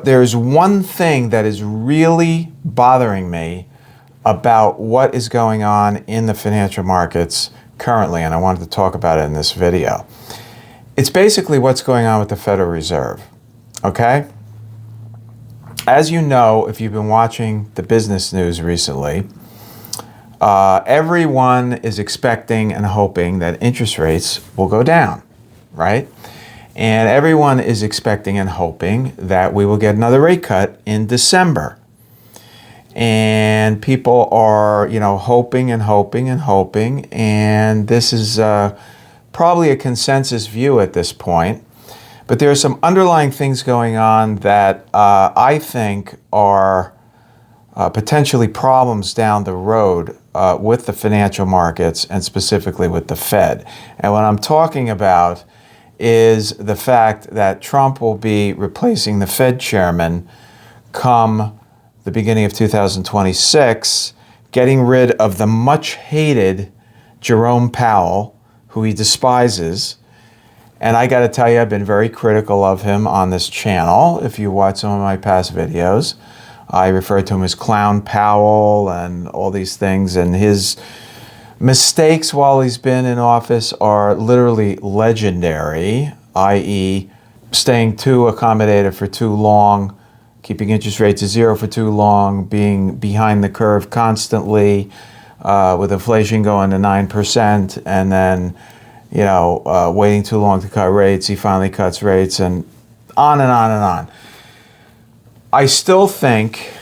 there's one thing that is really bothering me about what is going on in the financial markets currently, and I wanted to talk about it in this video. It's basically what's going on with the Federal Reserve, okay? As you know, if you've been watching the business news recently, everyone is expecting and hoping that interest rates will go down, right? And everyone is expecting and hoping that we will get another rate cut in December. And people are, hoping and hoping and hoping. And this is probably a consensus view at this point. But there are some underlying things going on that I think are potentially problems down the road with the financial markets and specifically with the Fed. And what I'm talking about is the fact that Trump will be replacing the Fed chairman come the beginning of 2026, getting rid of the much hated Jerome Powell, who he despises. And I got to tell you, I've been very critical of him on this channel. If you watch some of my past videos, I refer to him as Clown Powell and all these things, and his mistakes while he's been in office are literally legendary, i.e. staying too accommodative for too long, keeping interest rates at zero for too long, being behind the curve constantly, with inflation going to 9%, and then, waiting too long to cut rates. He finally cuts rates, and on and on and on. I still think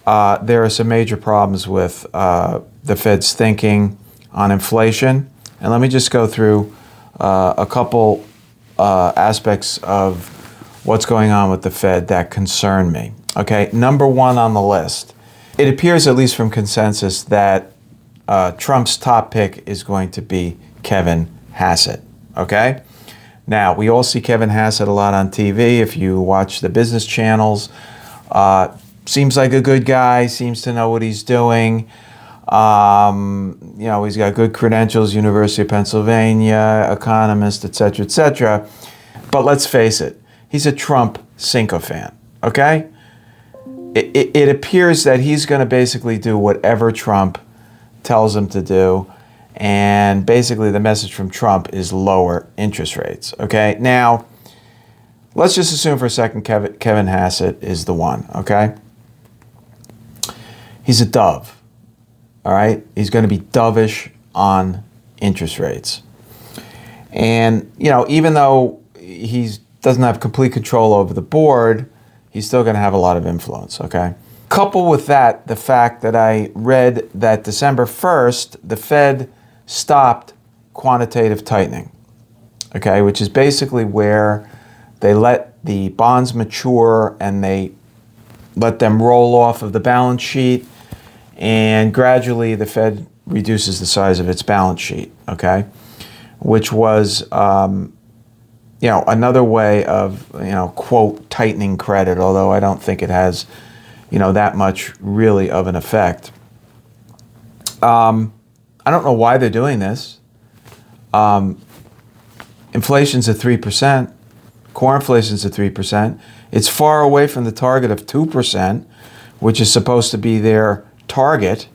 there are some major problems with the Fed's thinking on inflation. And let me just go through a couple aspects of what's going on with the Fed that concern me. Okay, number one on the list. It appears, at least from consensus, that Trump's top pick is going to be Kevin Hassett. Okay? Now, we all see Kevin Hassett a lot on TV. If you watch the business channels, seems like a good guy, seems to know what he's doing. He's got good credentials, University of Pennsylvania, economist, etc., etc. But let's face it, he's a Trump sycophant, okay? It appears that he's going to basically do whatever Trump tells him to do. And basically the message from Trump is lower interest rates, okay? Now, let's just assume for a second Kevin Hassett is the one, okay? He's a dove. All right, he's going to be dovish on interest rates. And, even though he doesn't have complete control over the board, he's still going to have a lot of influence, okay? Couple with that, the fact that I read that December 1st, the Fed stopped quantitative tightening, okay, which is basically where they let the bonds mature and they let them roll off of the balance sheet. And gradually, the Fed reduces the size of its balance sheet, okay? Which was, another way of, quote, tightening credit, although I don't think it has, that much really of an effect. I don't know why they're doing this. Inflation's at 3%. Core inflation's at 3%. It's far away from the target of 2%, which is supposed to be their target.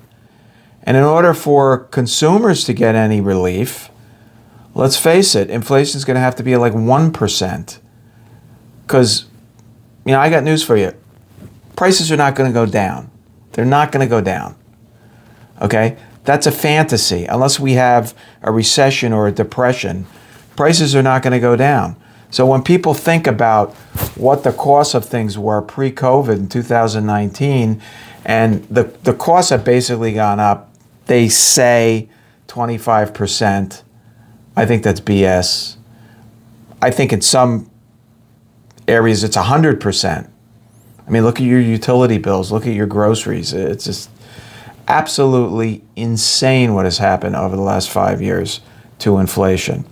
And in order for consumers to get any relief, let's face it, inflation is going to have to be like 1%. Because, I got news for you. Prices are not going to go down. They're not going to go down. Okay? That's a fantasy. Unless we have a recession or a depression, prices are not going to go down. So when people think about what the cost of things were pre-COVID in 2019, and the costs have basically gone up, they say 25%. I think that's BS. I think in some areas it's 100%. I mean, look at your utility bills, look at your groceries. It's just absolutely insane what has happened over the last 5 years to inflation.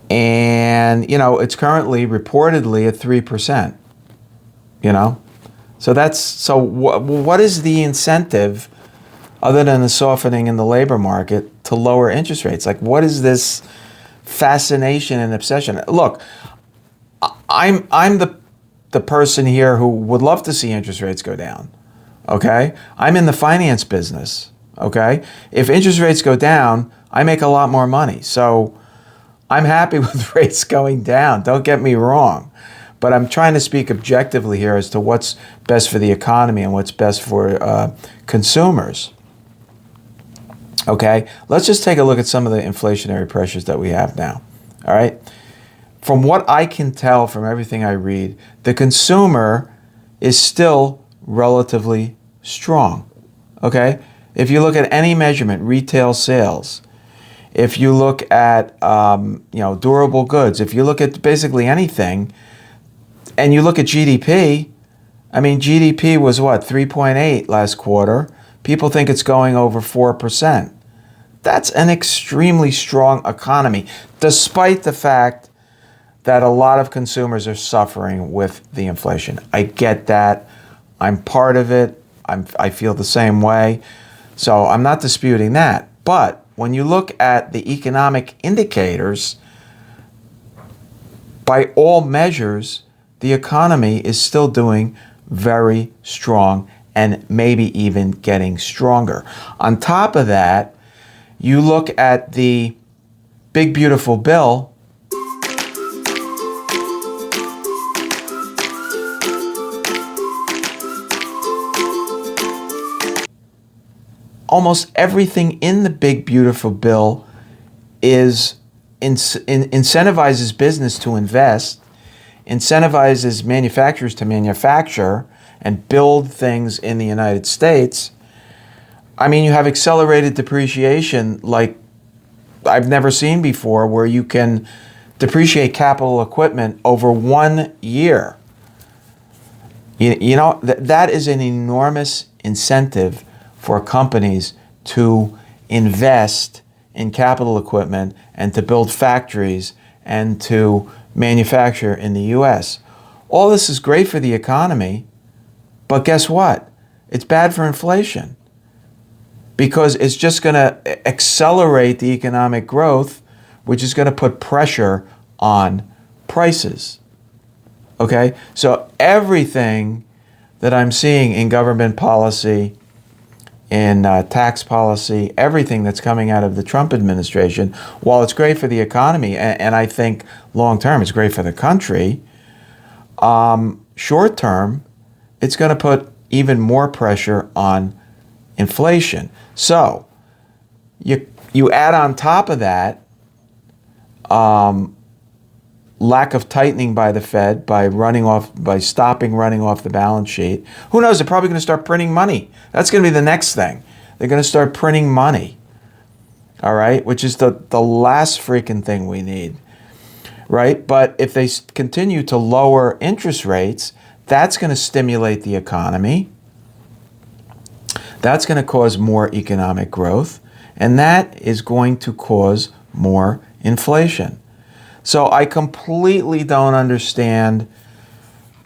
And, it's currently reportedly at 3%, So what is the incentive other than the softening in the labor market to lower interest rates? Like, what is this fascination and obsession? Look, I'm the the person here who would love to see interest rates go down. Okay? I'm in the finance business. Okay? If interest rates go down, I make a lot more money. So I'm happy with rates going down. Don't get me wrong. But I'm trying to speak objectively here as to what's best for the economy and what's best for consumers. Okay? Let's just take a look at some of the inflationary pressures that we have now. All right? From what I can tell from everything I read, the consumer is still relatively strong. Okay? If you look at any measurement, retail sales, if you look at durable goods, if you look at basically anything, and you look at GDP, I mean, GDP was what, 3.8 last quarter. People think it's going over 4%. That's an extremely strong economy, despite the fact that a lot of consumers are suffering with the inflation. I get that. I'm part of it. I feel the same way. So I'm not disputing that. But when you look at the economic indicators, by all measures, the economy is still doing very strong and maybe even getting stronger. On top of that, you look at the big beautiful bill. Almost everything in the big beautiful bill is incentivizes business to invest, incentivizes manufacturers to manufacture and build things in the United States. I mean, you have accelerated depreciation like I've never seen before, where you can depreciate capital equipment over 1 year. That is an enormous incentive for companies to invest in capital equipment and to build factories and to manufacture in the U.S. All this is great for the economy, but guess what? It's bad for inflation because it's just going to accelerate the economic growth, which is going to put pressure on prices. Okay? So everything that I'm seeing in government policy, in tax policy, everything that's coming out of the Trump administration, while it's great for the economy, and I think long-term it's great for the country, short-term, it's going to put even more pressure on inflation. So you add on top of that lack of tightening by the Fed by stopping running off the balance sheet. Who knows? They're probably going to start printing money. That's going to be the next thing. They're going to start printing money. All right, which is the last freaking thing we need. Right? But if they continue to lower interest rates, that's going to stimulate the economy. That's going to cause more economic growth, and that is going to cause more inflation. So I completely don't understand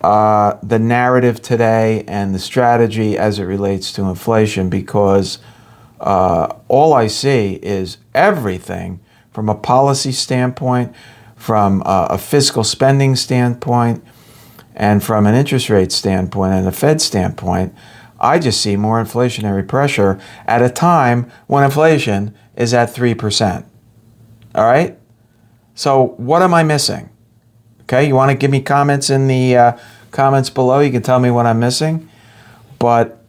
the narrative today and the strategy as it relates to inflation, because all I see is everything from a policy standpoint, from a fiscal spending standpoint, and from an interest rate standpoint and a Fed standpoint. I just see more inflationary pressure at a time when inflation is at 3%. All right? So what am I missing? Okay, you want to give me comments in the comments below. You can tell me what I'm missing. But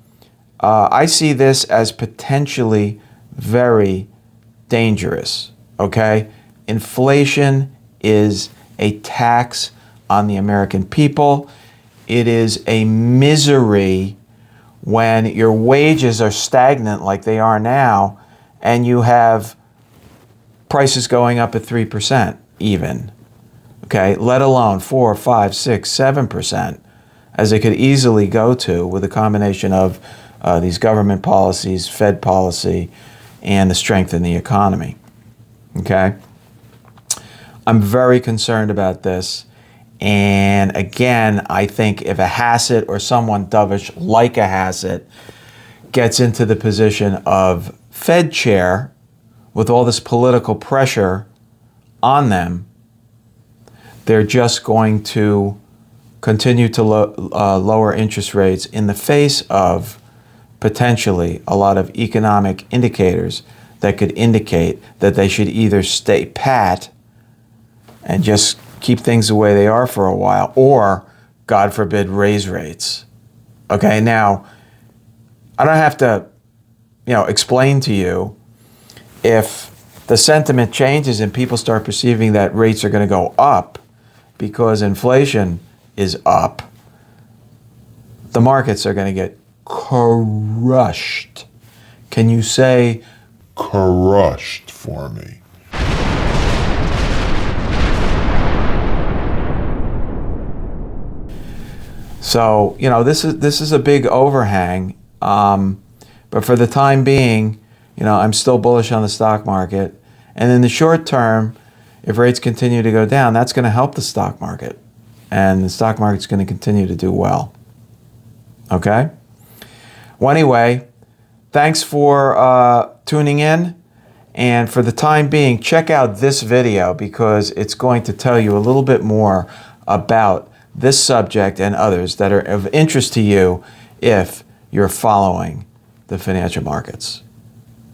I see this as potentially very dangerous. Okay? Inflation is a tax on the American people. It is a misery when your wages are stagnant like they are now and you have prices going up at 3% even, okay, let alone 4, 5, 6, 7%, as it could easily go to with a combination of these government policies, Fed policy, and the strength in the economy, okay? I'm very concerned about this. And again, I think if a Hassett or someone dovish like a Hassett gets into the position of Fed chair with all this political pressure on them, they're just going to continue to lower interest rates in the face of potentially a lot of economic indicators that could indicate that they should either stay pat and just keep things the way they are for a while, or, God forbid, raise rates. Okay, now, I don't have to, explain to you, if the sentiment changes and people start perceiving that rates are going to go up because inflation is up, the markets are going to get crushed. Can you say crushed for me? So, this is a big overhang, but for the time being, I'm still bullish on the stock market. And in the short term, if rates continue to go down, that's going to help the stock market. And the stock market's going to continue to do well. Okay? Well, anyway, thanks for tuning in. And for the time being, check out this video because it's going to tell you a little bit more about this subject and others that are of interest to you if you're following the financial markets.